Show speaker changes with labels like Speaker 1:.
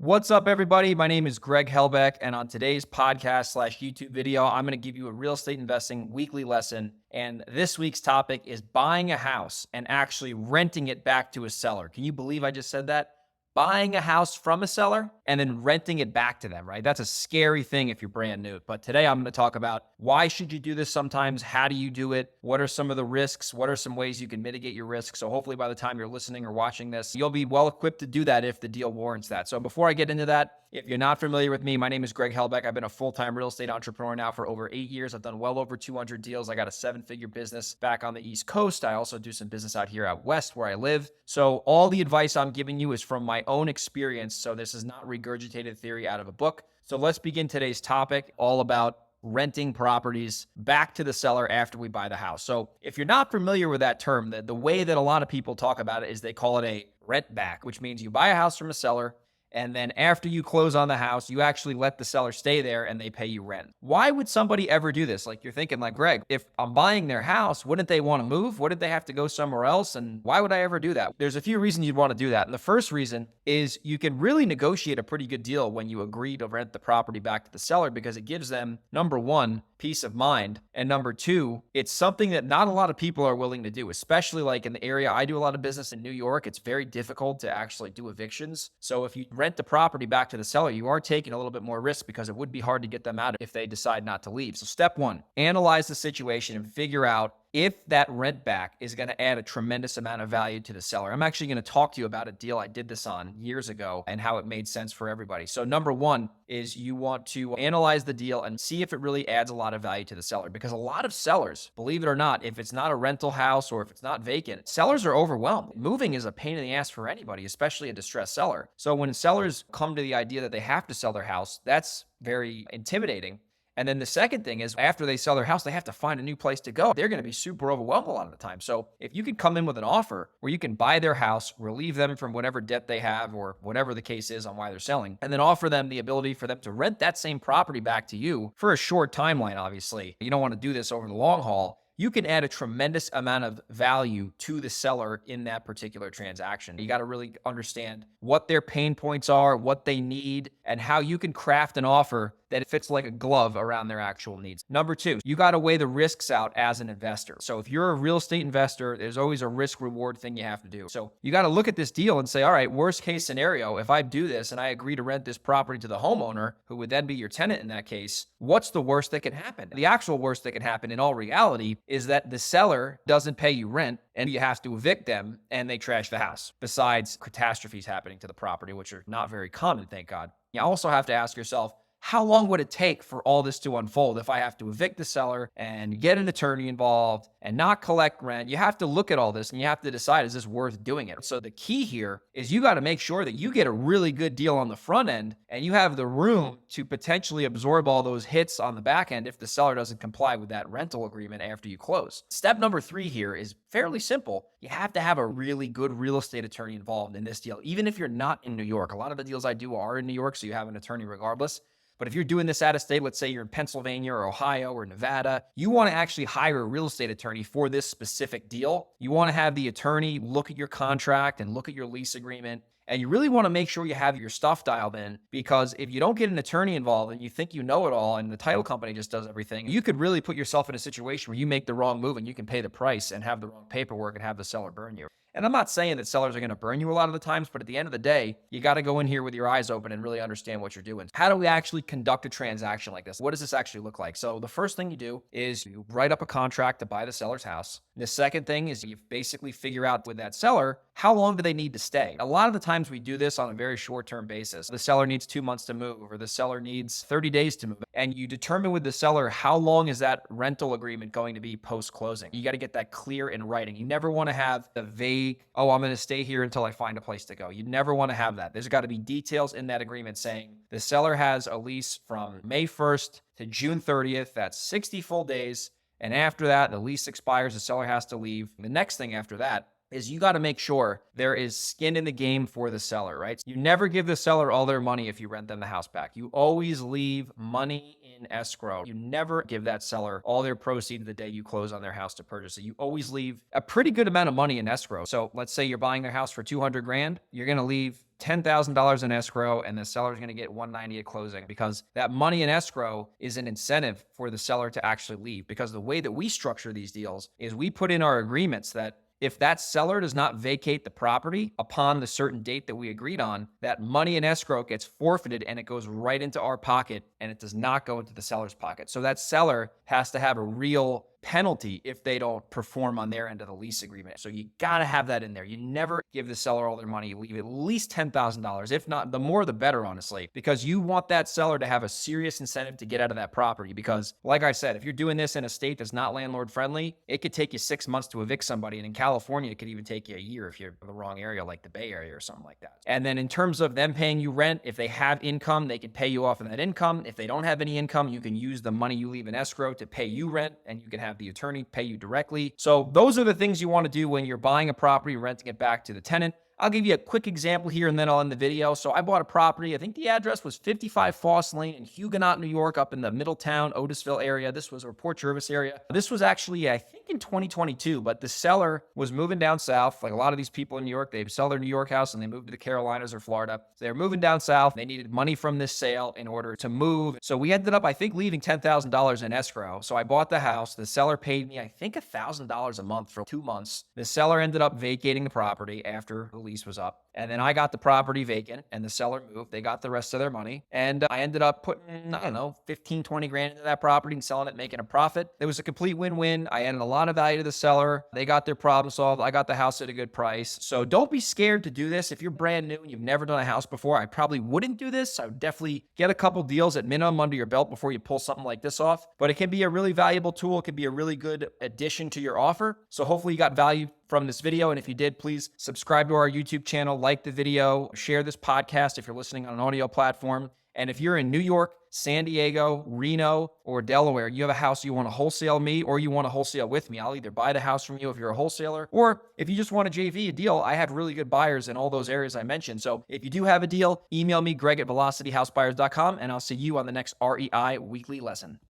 Speaker 1: What's up, everybody? My name is Greg Helbeck, and on today's podcast slash YouTube video, I'm going to give you a real estate investing weekly lesson. And this week's topic is buying a house and actually renting it back to a seller. Can you believe I just said that? Buying a house from a seller and then renting it back to them, right? That's a scary thing if you're brand new. But today I'm going to talk about why should you do this sometimes? How do you do it? What are some of the risks? What are some ways you can mitigate your risks? So hopefully by the time you're listening or watching this, you'll be well equipped to do that if the deal warrants that. So before I get into that, if you're not familiar with me, my name is Greg Helbeck. I've been a full-time real estate entrepreneur now for over 8 years. I've done well over 200 deals. I got a 7-figure business back on the East Coast. I also do some business out here out West where I live. So all the advice I'm giving you is from my own experience. So this is not regurgitated theory out of a book. So let's begin today's topic, all about renting properties back to the seller after we buy the house. So if you're not familiar with that term, the way that a lot of people talk about it is they call it a rent back, which means you buy a house from a seller, and then after you close on the house, you actually let the seller stay there and they pay you rent. Why would somebody ever do this? Like you're thinking like, Greg, if I'm buying their house, wouldn't they want to move? Wouldn't they have to go somewhere else? And why would I ever do that? There's a few reasons you'd want to do that. And the first reason is you can really negotiate a pretty good deal when you agree to rent the property back to the seller because it gives them, number one, peace of mind. And number two, it's something that not a lot of people are willing to do, especially like in the area. I do a lot of business in New York. It's very difficult to actually do evictions. So if you rent the property back to the seller, you are taking a little bit more risk because it would be hard to get them out if they decide not to leave. So step one, analyze the situation and figure out if that rent back is going to add a tremendous amount of value to the seller. I'm actually going to talk to you about a deal I did this on years ago and how it made sense for everybody. So number one is you want to analyze the deal and see if it really adds a lot of value to the seller, because a lot of sellers, believe it or not, if it's not a rental house or if it's not vacant, sellers are overwhelmed. Moving is a pain in the ass for anybody, especially a distressed seller. So when sellers come to the idea that they have to sell their house, that's very intimidating. And then the second thing is after they sell their house, they have to find a new place to go. They're going to be super overwhelmed a lot of the time. So if you can come in with an offer where you can buy their house, relieve them from whatever debt they have or whatever the case is on why they're selling, and then offer them the ability for them to rent that same property back to you for a short timeline, obviously. You don't want to do this over the long haul. You can add a tremendous amount of value to the seller in that particular transaction. You got to really understand what their pain points are, what they need, and how you can craft an offer that fits like a glove around their actual needs. Number two, you got to weigh the risks out as an investor. So if you're a real estate investor, there's always a risk reward thing you have to do. So you got to look at this deal and say, all right, worst case scenario, if I do this and I agree to rent this property to the homeowner, who would then be your tenant in that case, what's the worst that can happen? The actual worst that can happen in all reality is that the seller doesn't pay you rent and you have to evict them and they trash the house, besides catastrophes happening to the property, which are not very common, thank God. You also have to ask yourself, how long would it take for all this to unfold if I have to evict the seller and get an attorney involved and not collect rent? You have to look at all this and you have to decide, is this worth doing it? So the key here is you got to make sure that you get a really good deal on the front end and you have the room to potentially absorb all those hits on the back end if the seller doesn't comply with that rental agreement after you close. Step number three here is fairly simple. You have to have a really good real estate attorney involved in this deal, even if you're not in New York. A lot of the deals I do are in New York, so you have an attorney regardless. But if you're doing this out of state, let's say you're in Pennsylvania or Ohio or Nevada, you want to actually hire a real estate attorney for this specific deal. You want to have the attorney look at your contract and look at your lease agreement. And you really want to make sure you have your stuff dialed in, because if you don't get an attorney involved and you think you know it all and the title company just does everything, you could really put yourself in a situation where you make the wrong move and you can pay the price and have the wrong paperwork and have the seller burn you. And I'm not saying that sellers are going to burn you a lot of the times, but at the end of the day, you got to go in here with your eyes open and really understand what you're doing. How do we actually conduct a transaction like this? What does this actually look like? So the first thing you do is you write up a contract to buy the seller's house. The second thing is you basically figure out with that seller, how long do they need to stay? A lot of the times we do this on a very short-term basis. The seller needs 2 months to move, or the seller needs 30 days to move. And you determine with the seller, how long is that rental agreement going to be post-closing? You got to get that clear in writing. You never want to have the vague, oh, I'm going to stay here until I find a place to go. You never want to have that. There's got to be details in that agreement saying the seller has a lease from May 1st to June 30th. That's 60 full days. And after that, the lease expires, the seller has to leave. The next thing after that is you got to make sure there is skin in the game for the seller, right? You never give the seller all their money if you rent them the house back. You always leave money in escrow. You never give that seller all their proceeds the day you close on their house to purchase it. You always leave a pretty good amount of money in escrow. So let's say you're buying their house for 200 grand. You're going to leave $10,000 in escrow, and the seller's going to get 190 at closing, because that money in escrow is an incentive for the seller to actually leave. Because the way that we structure these deals is we put in our agreements that if that seller does not vacate the property upon the certain date that we agreed on, that money in escrow gets forfeited and it goes right into our pocket, and it does not go into the seller's pocket. So that seller has to have a real penalty if they don't perform on their end of the lease agreement. So you got to have that in there. You never give the seller all their money. You leave at least $10,000. If not, the more the better, honestly, because you want that seller to have a serious incentive to get out of that property. Because like I said, if you're doing this in a state that's not landlord friendly, it could take you 6 months to evict somebody. And in California, it could even take you a year if you're in the wrong area, like the Bay Area or something like that. And then in terms of them paying you rent, if they have income, they can pay you off of that income. If they don't have any income, you can use the money you leave in escrow to pay you rent, and you can have the attorney pay you directly. So those are the things you want to do when you're buying a property, renting it back to the tenant. I'll give you a quick example here and then I'll end the video. So I bought a property. I think the address was 55 Foss Lane in Huguenot, New York, up in the Middletown, Otisville area. This was a Port Jervis area. This was actually, I think, in 2022, but the seller was moving down south. Like a lot of these people in New York, they sell their New York house and they move to the Carolinas or Florida. So they're moving down south. They needed money from this sale in order to move. So we ended up, I think, leaving $10,000 in escrow. So I bought the house. The seller paid me, I think, $1,000 a month for 2 months. The seller ended up vacating the property after the lease was up. And then I got the property vacant and the seller moved. They got the rest of their money. And I ended up putting, I don't know, 15, 20 grand into that property and selling it, making a profit. It was a complete win-win. I added a lot of value to the seller. They got their problem solved. I got the house at a good price. So don't be scared to do this. If you're brand new and you've never done a house before, I probably wouldn't do this. I would definitely get a couple deals at minimum under your belt before you pull something like this off. But it can be a really valuable tool. It can be a really good addition to your offer. So hopefully you got value from this video. And if you did, please subscribe to our YouTube channel, like the video, share this podcast if you're listening on an audio platform. And if you're in New York, San Diego, Reno, or Delaware, you have a house you want to wholesale me or you want to wholesale with me, I'll either buy the house from you if you're a wholesaler, or if you just want a JV, a deal, I have really good buyers in all those areas I mentioned. So if you do have a deal, email me, Greg@velocityhousebuyers.com, and I'll see you on the next REI weekly lesson.